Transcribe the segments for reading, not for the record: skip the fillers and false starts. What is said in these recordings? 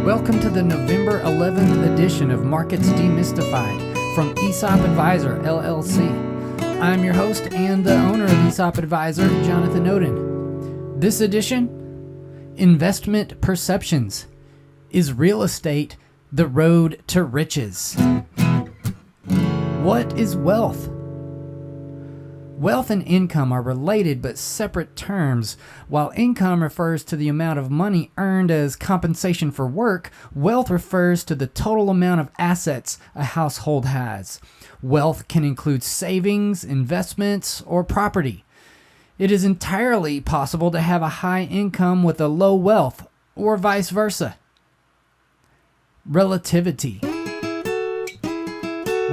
Welcome to the November 11th edition of Markets Demystified from ESOP Advisor, LLC. I'm your host and the owner of ESOP Advisor, Jonathan Oden. This edition, Investment Perceptions. Is real estate the road to riches? What is wealth? Wealth and income are related but separate terms. While income refers to the amount of money earned as compensation for work, wealth refers to the total amount of assets a household has. Wealth can include savings, investments, or property. It is entirely possible to have a high income with a low wealth, or vice versa. Relativity.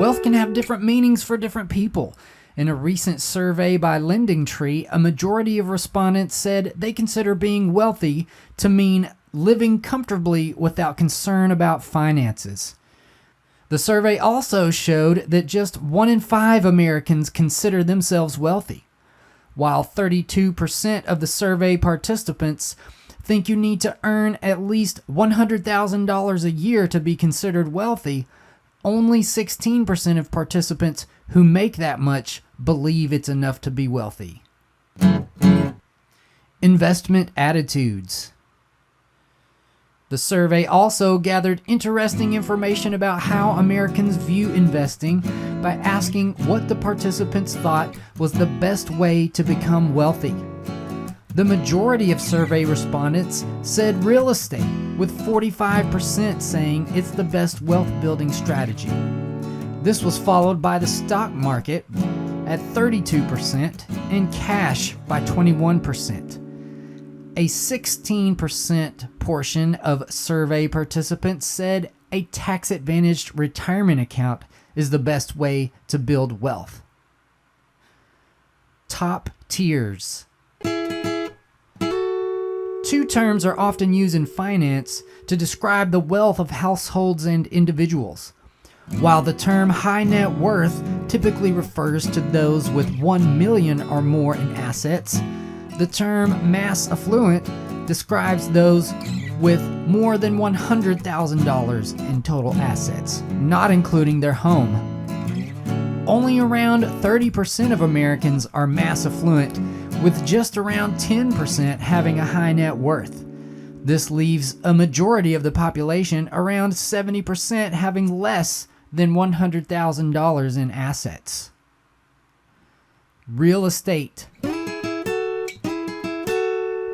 Wealth can have different meanings for different people. In a recent survey by LendingTree, a majority of respondents said they consider being wealthy to mean living comfortably without concern about finances. The survey also showed that just 1 in 5 Americans consider themselves wealthy, while 32% of the survey participants think you need to earn at least $100,000 a year to be considered wealthy. Only 16% of participants who make that much believe it's enough to be wealthy. Investment attitudes. The survey also gathered interesting information about how Americans view investing by asking what the participants thought was the best way to become wealthy. The majority of survey respondents said real estate, with 45% saying it's the best wealth building strategy. This was followed by the stock market at 32% and cash by 21%. A 16% portion of survey participants said a tax-advantaged retirement account is the best way to build wealth. Top tiers. Two terms are often used in finance to describe the wealth of households and individuals. While the term high net worth typically refers to those with $1 million or more in assets, the term mass affluent describes those with more than $100,000 in total assets, not including their home. Only around 30% of Americans are mass affluent, with just around 10% having a high net worth. This leaves a majority of the population, around 70%, having less than $100,000 in assets. Real estate.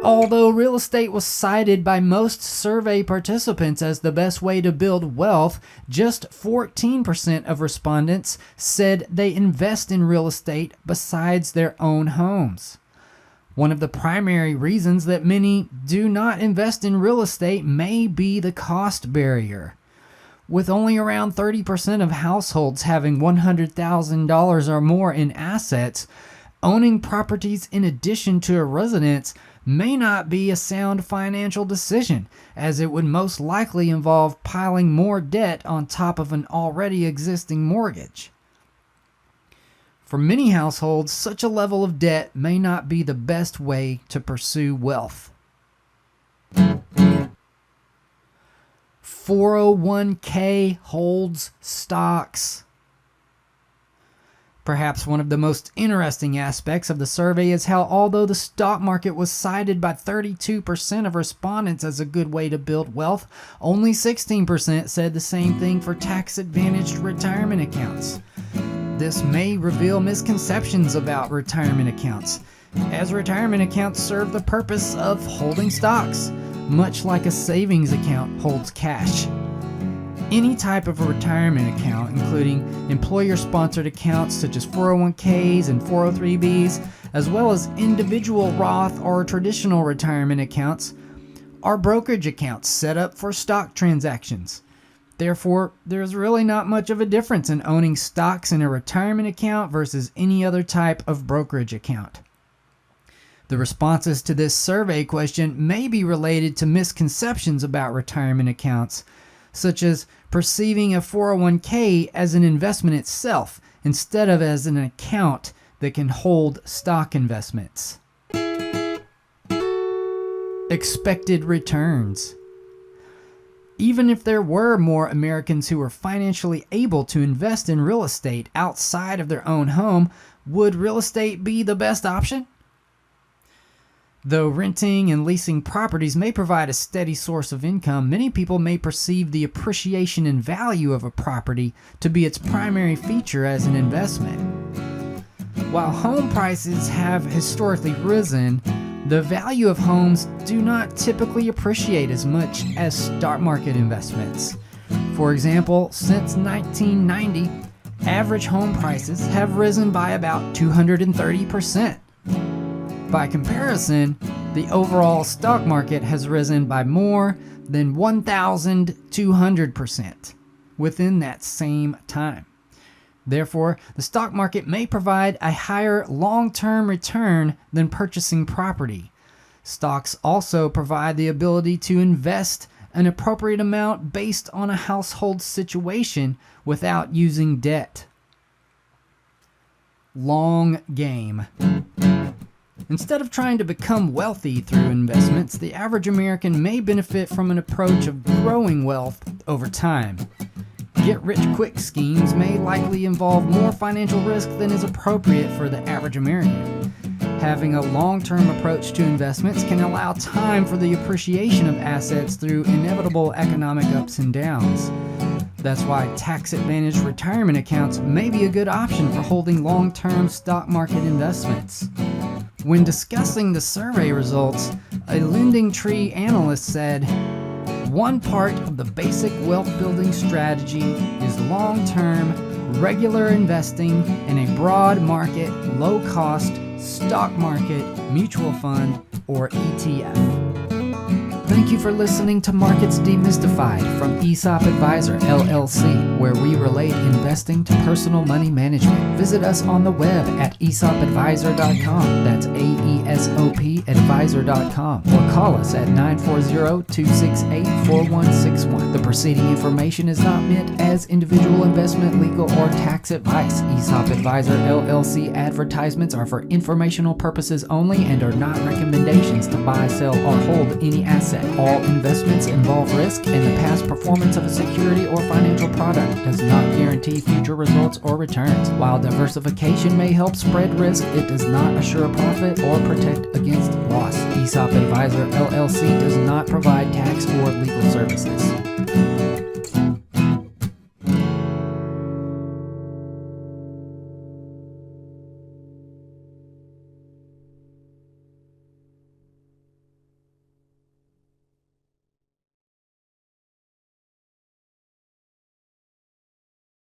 Although real estate was cited by most survey participants as the best way to build wealth, just 14% of respondents said they invest in real estate besides their own homes. One of the primary reasons that many do not invest in real estate may be the cost barrier. With only around 30% of households having $100,000 or more in assets, owning properties in addition to a residence may not be a sound financial decision, as it would most likely involve piling more debt on top of an already existing mortgage. For many households, such a level of debt may not be the best way to pursue wealth. 401k holds stocks. Perhaps one of the most interesting aspects of the survey is how, although the stock market was cited by 32% of respondents as a good way to build wealth, only 16% said the same thing for tax-advantaged retirement accounts. This may reveal misconceptions about retirement accounts, as retirement accounts serve the purpose of holding stocks, much like a savings account holds cash. Any type of a retirement account, including employer-sponsored accounts such as 401ks and 403bs, as well as individual Roth or traditional retirement accounts, are brokerage accounts set up for stock transactions. Therefore, there's really not much of a difference in owning stocks in a retirement account versus any other type of brokerage account. The responses to this survey question may be related to misconceptions about retirement accounts, such as perceiving a 401k as an investment itself instead of as an account that can hold stock investments. Expected returns. Even if there were more Americans who were financially able to invest in real estate outside of their own home, would real estate be the best option? Though renting and leasing properties may provide a steady source of income, many people may perceive the appreciation and value of a property to be its primary feature as an investment. While home prices have historically risen, the value of homes do not typically appreciate as much as stock market investments. For example, since 1990, average home prices have risen by about 230%. By comparison, the overall stock market has risen by more than 1,200% within that same time. Therefore, the stock market may provide a higher long-term return than purchasing property. Stocks also provide the ability to invest an appropriate amount based on a household situation without using debt. Long game. Instead of trying to become wealthy through investments, the average American may benefit from an approach of growing wealth over time. Get-rich-quick schemes may likely involve more financial risk than is appropriate for the average American. Having a long-term approach to investments can allow time for the appreciation of assets through inevitable economic ups and downs. That's why tax-advantaged retirement accounts may be a good option for holding long-term stock market investments. When discussing the survey results, a LendingTree analyst said, "One part of the basic wealth-building strategy is long-term, regular investing in a broad market, low-cost stock market, mutual fund, or ETF." Thank you for listening to Markets Demystified from ESOP Advisor LLC, where we relate investing to personal money management. Visit us on the web at esopadvisor.com. That's AESOP advisor.com, or call us at 940-268-4161. The preceding information is not meant as individual investment, legal, or tax advice. ESOP Advisor LLC advertisements are for informational purposes only and are not recommendations to buy, sell, or hold any asset. All investments involve risk, and the past performance of a security or financial product does not guarantee future results or returns. While diversification may help spread risk, it does not assure profit or protect against loss. ESOP Advisor LLC does not provide tax or legal services.